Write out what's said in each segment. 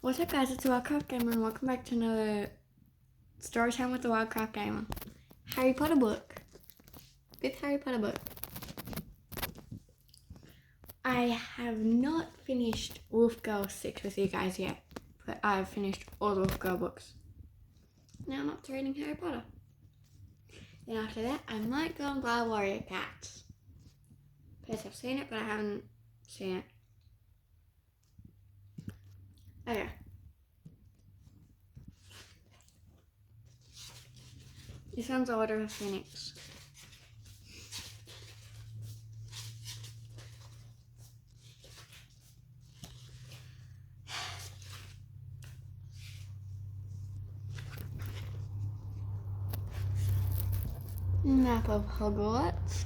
What's up guys, it's the thewildcraftgamer and welcome back to another storytime with the thewildcraftgamer. Harry Potter book. 5th Harry Potter book. I have not finished Wolf Girl 6 with you guys yet, but I've finished all the Wolf Girl books. Now I'm up to reading Harry Potter. Then after that, I might go and buy Warrior Cats. First I've seen it, but I haven't seen it. Okay. This one's Order of Phoenix. Map of Hogwarts.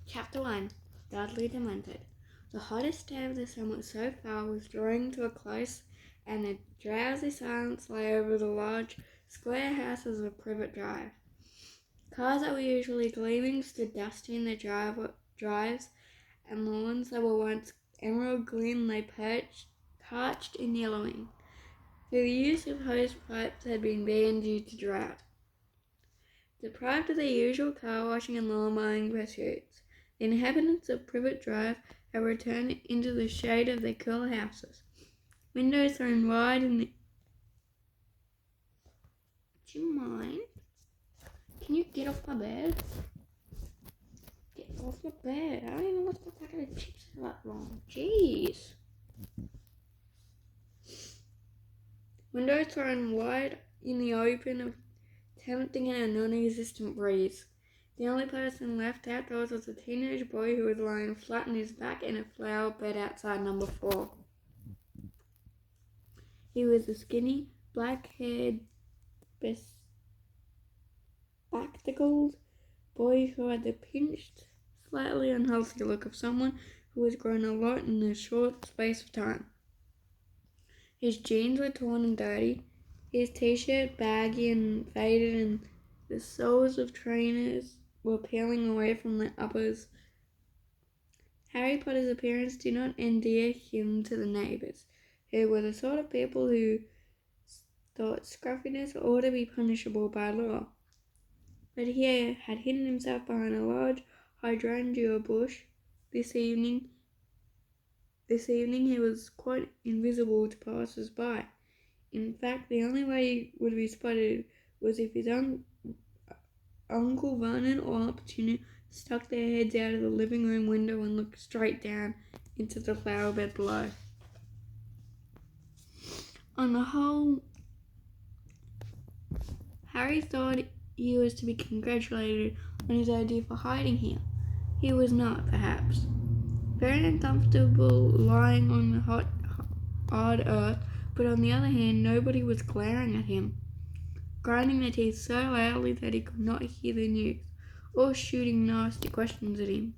Chapter 1. Dudley Demented. The hottest day of the summer so far was drawing to a close, and a drowsy silence lay over the large, square houses of Privet Drive. Cars that were usually gleaming stood dusty in the drives, and lawns that were once emerald green lay parched in yellowing. The use of hose pipes had been banned due to drought. Deprived of their usual car washing and lawn mowing pursuits, the inhabitants of Privet Drive had returned into the shade of their cool houses. Windows thrown wide in the... Do you mind? Can you get off my bed? Get off my bed. I don't even left the packet of chips for that long. Jeez. Windows thrown wide in the open, tempting in a non-existent breeze. The only person left outdoors was a teenage boy who was lying flat on his back in a flower bed outside number 4. He was a skinny, black-haired, bespectacled boy who had the pinched, slightly unhealthy look of someone who has grown a lot in a short space of time. His jeans were torn and dirty, his t-shirt baggy and faded, and the soles of trainers were peeling away from the uppers. Harry Potter's appearance did not endear him to the neighbours, who were the sort of people who thought scruffiness ought to be punishable by law. But he had hidden himself behind a large hydrangea bush. This evening he was quite invisible to passers-by. In fact, the only way he would be spotted was if his Uncle Vernon or Aunt Petunia stuck their heads out of the living room window and looked straight down into the flower bed below. On the whole, Harry thought he was to be congratulated on his idea for hiding here. He was not, perhaps. Very uncomfortable lying on the hard earth, but on the other hand, nobody was glaring at him, grinding their teeth so loudly that he could not hear the news, or shooting nasty questions at him,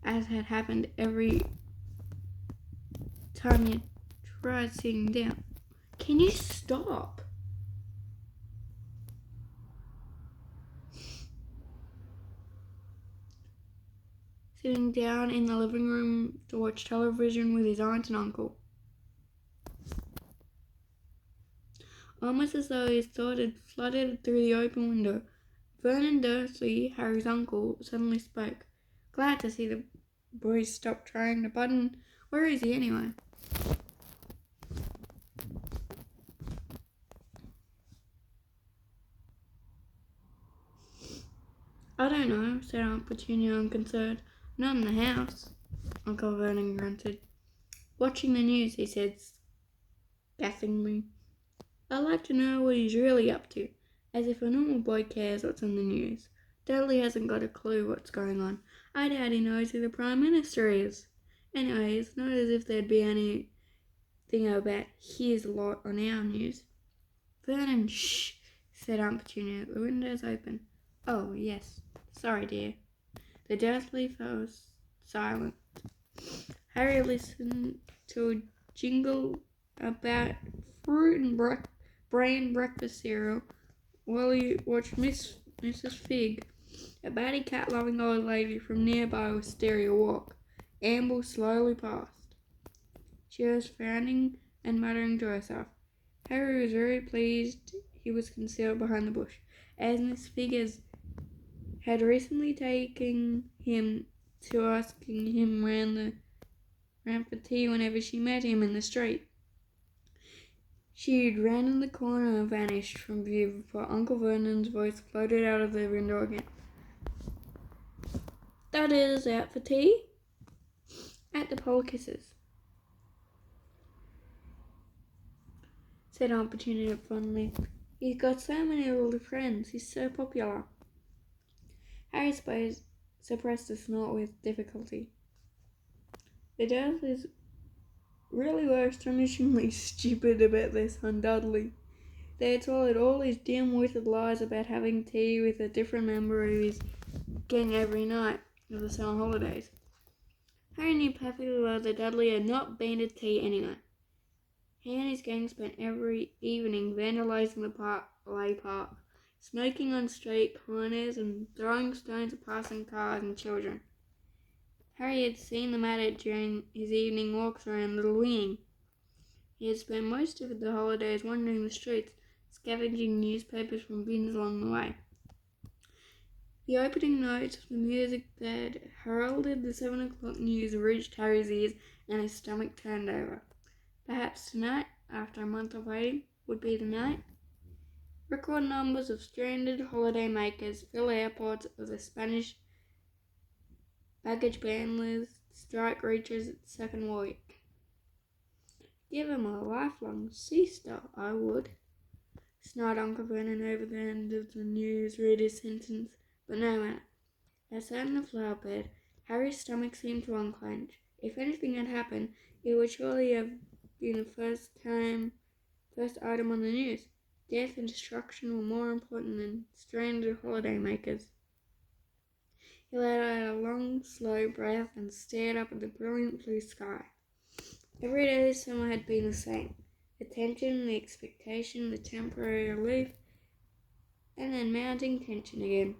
as had happened every time he tried sitting down. Can you stop? Sitting down in the living room to watch television with his aunt and uncle. Almost as though his thought had flooded through the open window, Vernon Dursley, Harry's uncle, suddenly spoke. Glad to see the boy stop trying to button. Where is he anyway? I don't know, said Aunt Petunia unconcerned. Not in the house, Uncle Vernon grunted. Watching the news, he said scathingly. I'd like to know what he's really up to, as if a normal boy cares what's on the news. Dudley hasn't got a clue what's going on. I doubt he knows who the Prime Minister is. Anyway, it's not as if there'd be anything about his lot on our news. Vernon, shh, said Aunt Petunia. The window's open. Oh, yes. Sorry, dear. The Dursley fell silent. Harry listened to a jingle about fruit and bran breakfast cereal while he watched Mrs. Figg, a batty cat-loving old lady from nearby Wisteria Walk, ambled slowly past. She was frowning and muttering to herself. Harry was very pleased he was concealed behind the bush, as Miss Figures had recently taken him to asking him round for tea whenever she met him in the street. She ran in the corner and vanished from view before Uncle Vernon's voice floated out of the window again. "That is out for tea?" "At the Polekises," said Aunt Petunia fondly. "He's got so many little friends. He's so popular." Harry suppressed a snort with difficulty. The Dursleys really were astonishingly stupid about their son Dudley. They had swallowed all his dim-witted lies about having tea with a different member of his gang every night of the summer holidays. Harry knew perfectly well that Dudley had not been to tea anywhere. He and his gang spent every evening vandalising the park, smoking on street corners and throwing stones at passing cars and children. Harry had seen them at it during his evening walks around Little Wing. He had spent most of the holidays wandering the streets, scavenging newspapers from bins along the way. The opening notes of the music that heralded the 7 o'clock news reached Harry's ears, and his stomach turned over. Perhaps tonight, after a month of waiting, would be the night. Record numbers of stranded holiday makers fill airports as the Spanish baggage bandlers strike reaches its second week. "Give 'em a lifelong siesta, I would," snarled Uncle Vernon over the end of the newsreader's sentence, but no matter. Outside in the flower bed, Harry's stomach seemed to unclench. If anything had happened, it would surely have been the first item on the news. Death and destruction were more important than stranded holiday makers. He let out a long, slow breath and stared up at the brilliant blue sky. Every day this summer had been the same. The tension, the expectation, the temporary relief, and then mounting tension again,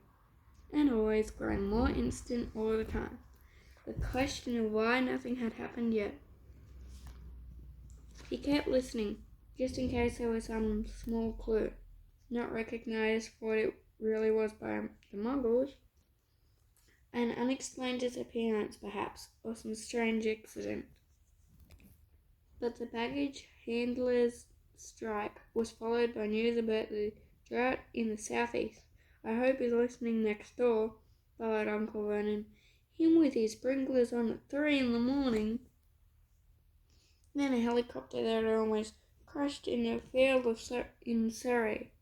and always growing more instant all the time. The question of why nothing had happened yet. He kept listening, just in case there was some small clue, not recognized for what it really was by the Muggles. An unexplained disappearance, perhaps, or some strange accident. But the baggage handler's strike was followed by news about the drought in the southeast. "I hope he's listening next door," bellowed Uncle Vernon. "Him with his sprinklers on at 3 a.m. Then a helicopter that almost crashed in a field in Surrey.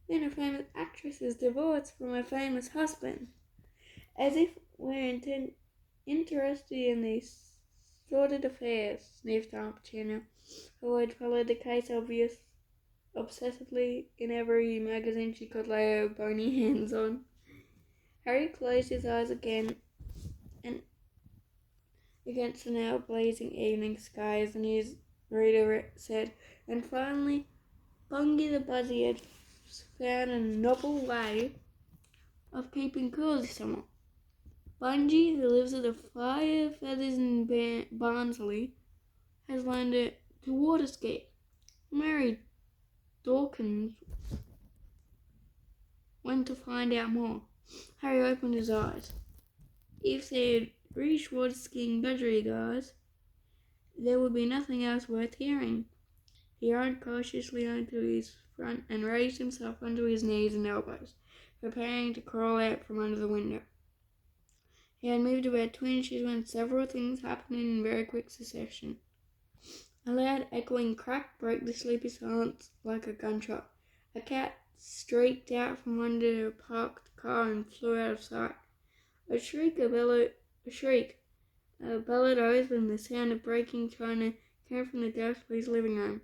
Then a famous actress is divorced from her famous husband. As if we're interested in these sordid affairs," sniffed Aunt Petunia, who had followed the case obsessively in every magazine she could lay her bony hands on. Harry closed his eyes again and against the now blazing evening sky as the newsreader said, and finally Bungie the Buzzy had found a novel way of keeping cool this summer. Bungie, who lives at the Fire Feathers in Barnsley, has learned to water ski. Mary Dawkins went to find out more. Harry opened his eyes. If they had reached water skiing budgerigars, there would be nothing else worth hearing. He rode cautiously onto his front and raised himself onto his knees and elbows, preparing to crawl out from under the window. He had moved about 2 inches when several things happened in very quick succession. A loud echoing crack broke the sleepy silence like a gunshot. A cat streaked out from under a parked car and flew out of sight. A shriek bellowed over, and the sound of breaking china came from the Dursleys' living room.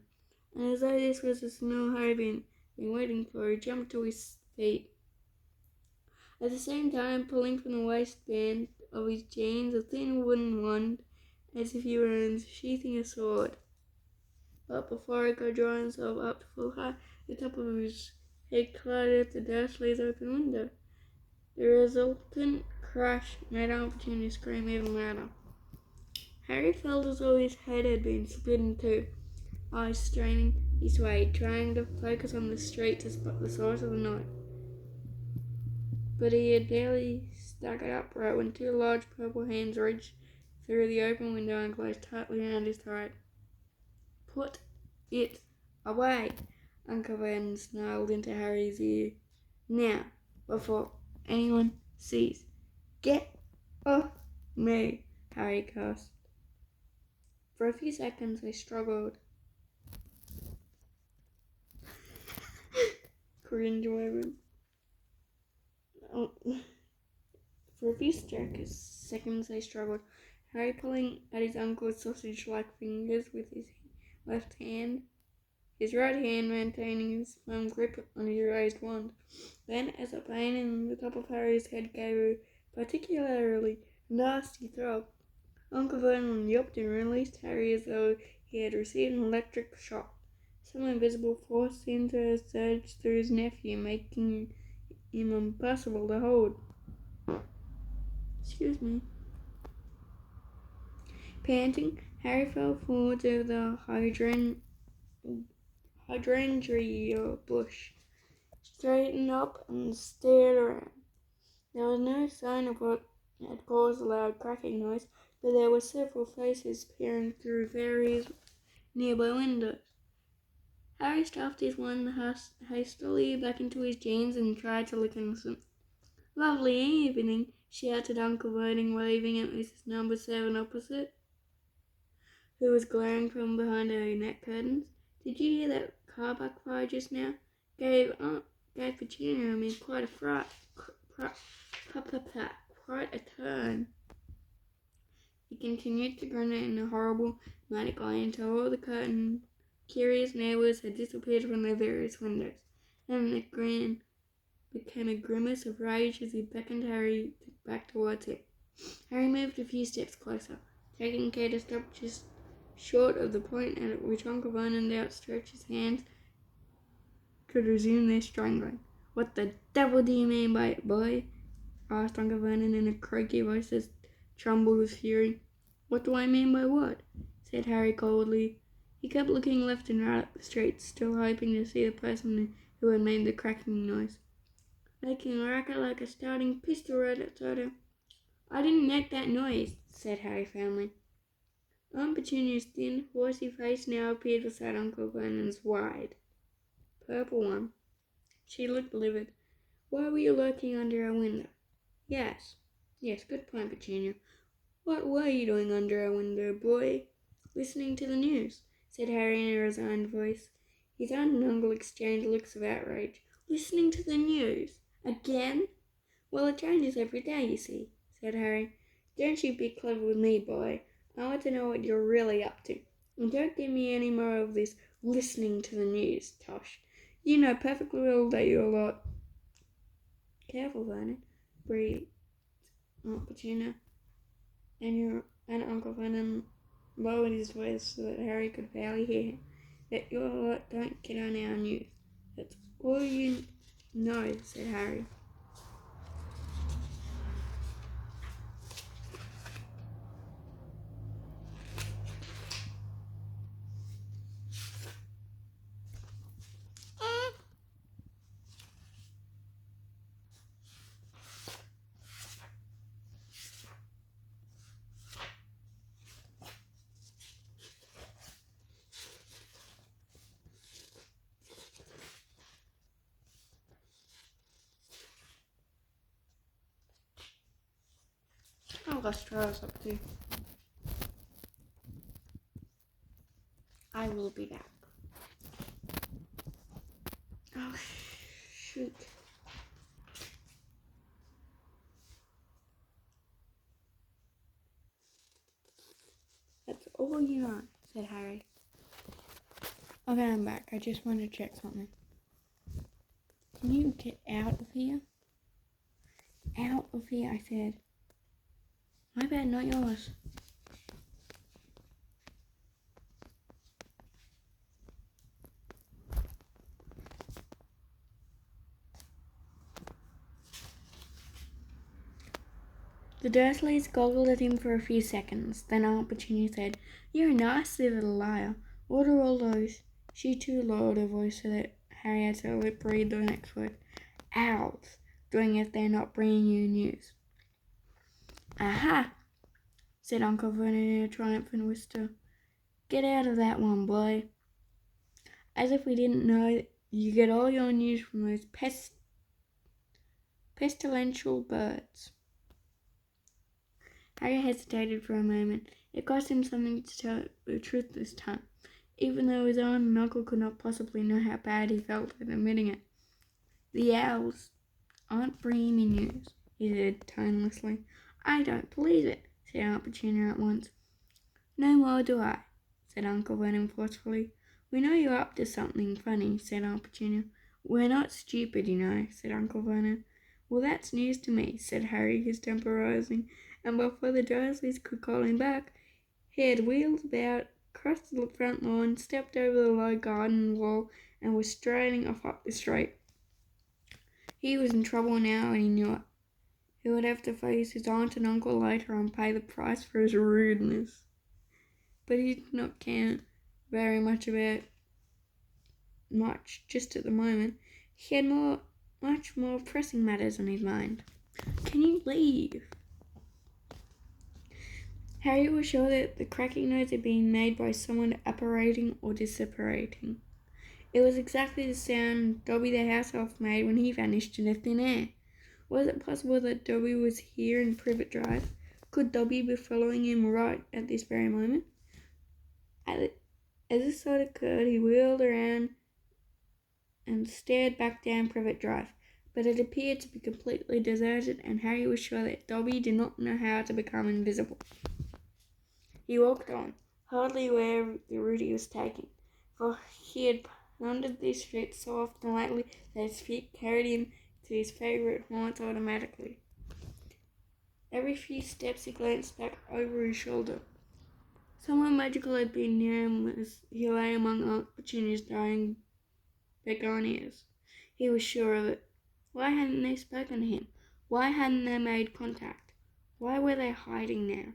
And as though this was the signal Harry had been waiting for, he jumped to his feet. At the same time, pulling from the waistband of his jeans a thin wooden wand, as if he were unsheathing a sword. But before he could draw himself up to full height, the top of his head collided with the Dursleys' open window. The resultant crash made Aunt Petunia scream even louder. Harry felt as though his head had been split in two. Eyes straining, he swayed, trying to focus on the street to spot the source of the noise. But he had barely stuck it upright when two large purple hands reached through the open window and closed tightly around his throat. "Put it away!" Uncle Vernon snarled into Harry's ear. "Now, before anyone sees. Get off me!" Harry gasped. For a few seconds they struggled. Cringe moment. For a few seconds they struggled, Harry pulling at his uncle's sausage-like fingers with his left hand, his right hand maintaining his firm grip on his raised wand. Then, as a pain in the top of Harry's head gave a particularly nasty throb, Uncle Vernon yelped and released Harry as though he had received an electric shock. Some invisible force seemed to have surged through his nephew, making him impossible to hold. Excuse me. Panting, Harry fell forward over the hydrangea bush, straightened up and stared around. There was no sign of what had caused the loud cracking noise, but there were several faces peering through various nearby windows. Harry stuffed his wand hastily back into his jeans and tried to look innocent. "Lovely evening," shouted Uncle Vernon, waving at Mrs. Number 7 opposite, who was glaring from behind her net curtains. "Did you hear that car backfire just now? Gave Petunia and me quite a fright. Quite a turn." He continued to grin in a horrible, manic way until all the curious neighbours had disappeared from their various windows. Then the grin became a grimace of rage as he beckoned Harry back towards him. Harry moved a few steps closer, taking care to stop just short of the point at which Uncle Vernon outstretched his hands could resume their strangling. "What the devil do you mean by it, boy?" asked Uncle Vernon in a croaky voice that trembled with fury. "What do I mean by what?" said Harry coldly. He kept looking left and right up the street, still hoping to see the person who had made the cracking noise. "Making a racket like a starting pistol right outside her." "I didn't make that noise," said Harry firmly. Aunt Petunia's thin, horsey face now appeared beside Uncle Vernon's wide, purple one. She looked livid. "Why were you lurking under our window?" Yes, good point, Petunia. What were you doing under our window, boy?" "Listening to the news," said Harry in a resigned voice. His aunt and uncle exchanged looks of outrage. "Listening to the news? Again?" "Well, it changes every day, you see," said Harry. "Don't you be clever with me, boy. I want to know what you're really up to. And don't give me any more of this listening to the news tosh. You know perfectly well that you're a lot—" "Careful, Vernon," breathed Aunt Petunia, and Uncle Vernon lowered his voice so that Harry could barely hear him. "That your lot don't get on our news. That's all you know," said Harry. I'll try us up too. I will be back. Oh, shoot. "That's all you know," said Harry. "Okay, I'm back. I just want to check something." "Can you get out of here?" "Out of here," I said. "My bad, not yours." The Dursleys goggled at him for a few seconds. Then Aunt Petunia said, "You're a nasty little liar. What are all those?" She too lowered her voice so that Harry had to lip read the next word. "Owls, doing if they're not bringing you news." "Aha!" said Uncle Vernon in a triumphant whisper. "Get out of that one, boy. As if we didn't know you get all your news from those pestilential birds." Harry hesitated for a moment. It cost him something to tell the truth this time, even though his aunt and uncle could not possibly know how bad he felt at admitting it. "The owls aren't bringing me news," he said tonelessly. "I don't believe it," said Aunt Petunia at once. "No more do I," said Uncle Vernon forcefully. "We know you're up to something funny," said Aunt Petunia. "We're not stupid, you know," said Uncle Vernon. "Well, that's news to me," said Harry, his temper rising, and before the Dursleys could call him back, he had wheeled about, crossed the front lawn, stepped over the low garden wall, and was striding off up the street. He was in trouble now, and he knew it. He would have to face his aunt and uncle later and pay the price for his rudeness. But he did not care very much about much just at the moment. He had much more pressing matters on his mind. "Can you leave?" Harry was sure that the cracking noise had been made by someone apparating or disapparating. It was exactly the sound Dobby the house elf made when he vanished into thin air. Was it possible that Dobby was here in Privet Drive? Could Dobby be following him right at this very moment? As this thought occurred, he wheeled around and stared back down Privet Drive, but it appeared to be completely deserted, and Harry was sure that Dobby did not know how to become invisible. He walked on, hardly aware of the route he was taking, for he had wandered these streets so often lately that his feet carried him to his favourite haunts automatically. Every few steps he glanced back over his shoulder. Someone magical had been near him as he lay among Aunt Petunia's dying begonias. He was sure of it. Why hadn't they spoken to him? Why hadn't they made contact? Why were they hiding now?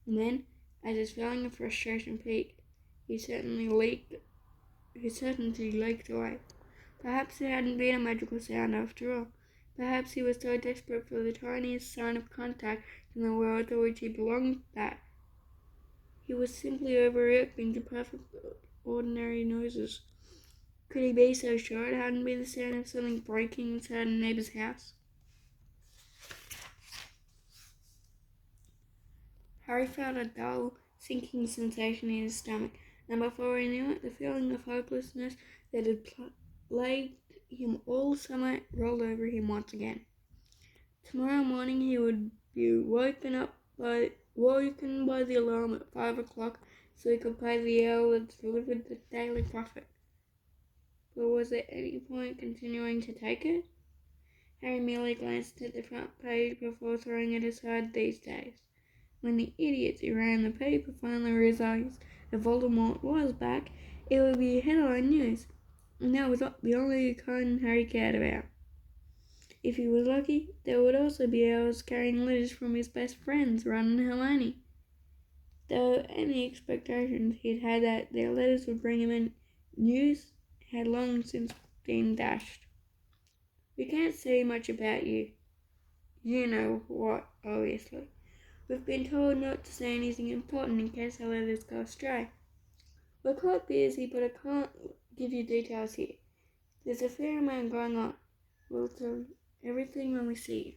And then, as his feeling of frustration peaked, his certainty leaked away. Perhaps it hadn't been a magical sound after all. Perhaps he was so desperate for the tiniest sign of contact in the world to which he belonged that he was simply overreacting to perfect ordinary noises. Could he be so sure it hadn't been the sound of something breaking inside a neighbour's house? Harry felt a dull, sinking sensation in his stomach, and before he knew it, the feeling of hopelessness that had plagued him all summer rolled over him once again. Tomorrow morning he would be woken by the alarm at 5 o'clock so he could pay the owl that delivered the daily profit. But was there any point continuing to take it? Harry merely glanced at the front page before throwing it aside these days. When the idiots who ran the paper finally realized that Voldemort was back, it would be headline news, and that was the only kind Harry cared about. If he was lucky, there would also be owls carrying letters from his best friends, Ron and Hermione. Though any expectations he'd had that their letters would bring him in news had long since been dashed. "We can't say much about you. You know what, obviously. We've been told not to say anything important in case our letters go astray. We're quite busy, but I can't give you details here. There's a fair amount going on. We'll tell everything when we see you."